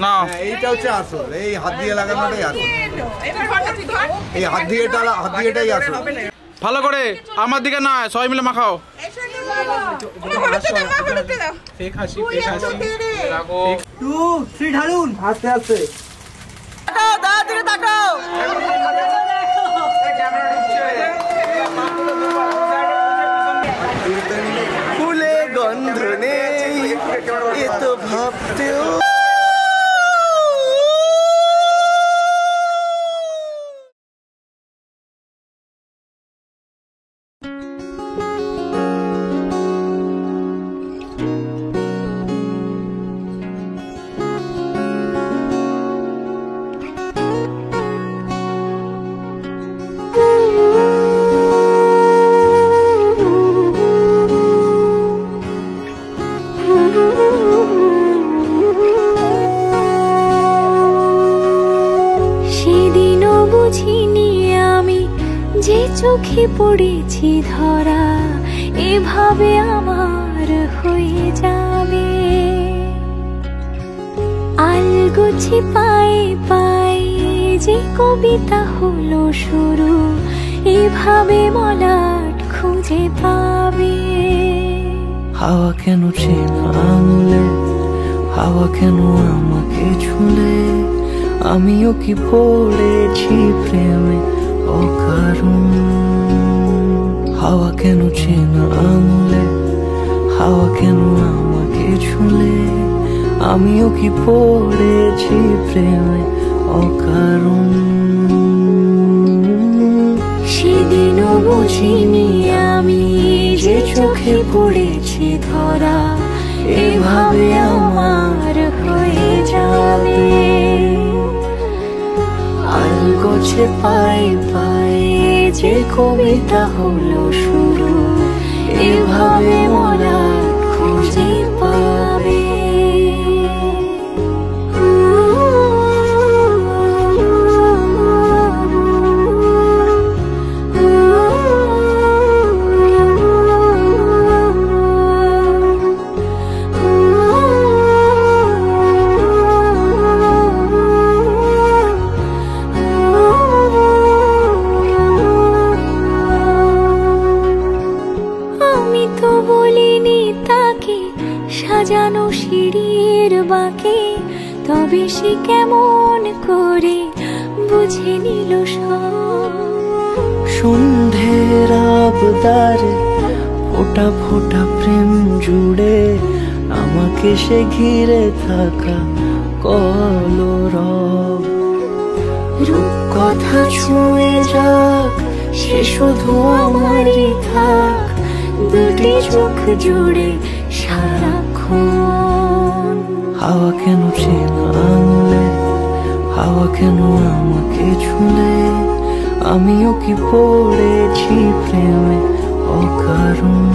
না এইটা হচ্ছে আসল, এই হাত দিয়ে লাগানোটাই আসল, এই হাত দিয়েটাই আসল। ভালো করে আমার দিকে না, সবাই মিলে মাখাও। আস্তে আস্তে ফুলে গন্ধ নেই এ তো ভাবতেও। চোখে পড়েছি ধরা, এভাবে আমার হয়ে যাবে। আলগোছে পায়ে পায়ে যে কবিতা হলো শুরু, এভাবে মলাট খুঁজে পাবে। হাওয়া কেন চেনা আঙুলে, হাওয়া কেন আমাকে ছুলে, আমিও কি পড়েছি প্রেমে অকারণ। হাওয়া কেন চেনা আঙুলে, হাওয়া কেন আমাকে ছুলে, আমিও কি পড়েছি প্রেমে অকারণ। সেদিনও বুঝিনি আমি যে চোখে পড়েছি ধরা, এভাবে আমার হয়ে যাবে। আলগোছে পায়ে পায়ে যে কবিতা হলো শুরু, এভাবে মলাট খুঁজে পাবে। সাজানো সিঁড়ির বাঁকে, তবে সে কেমন করে বুঝে নিল সব। সন্ধ্যের আবদারে ফোটা ফোটা প্রেম জুড়ে, আমাকে সে ঘিরে থাকা কলরব। রূপকথা ছুঁয়ে যাক, সে শুধু আমারই থাক, দুটি চোখ জুড়ে সারাক্ষণ। হাওয়া কেন চেনা আঙুলে, হাওয়া কেন আমাকে ছুলে, আমিও কি পড়েছি প্রেমে অকারণ।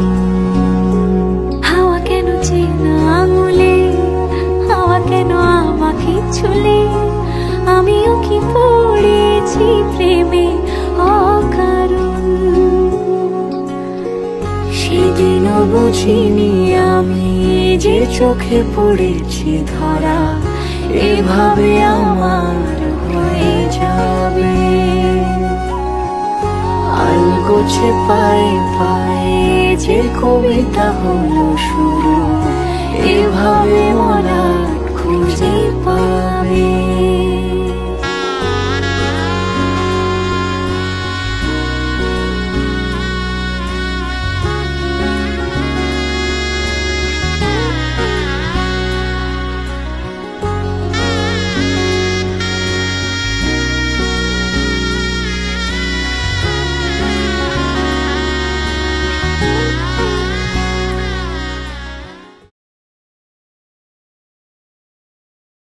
হাওয়া কেন চেনা আঙুলে, হাওয়া কেন আমাকে ছুলে, আমিও কি পড়েছি প্রেমে অকারণ। সেদিনও বুঝিনি আমি যে চোখে পড়েছি ধরা, এভাবে আমার হয়ে যাবে। আলগোছে পায়ে পায়ে যে কবিতা হলো শুরু, এভাবে মলাট খুঁজে পাবে।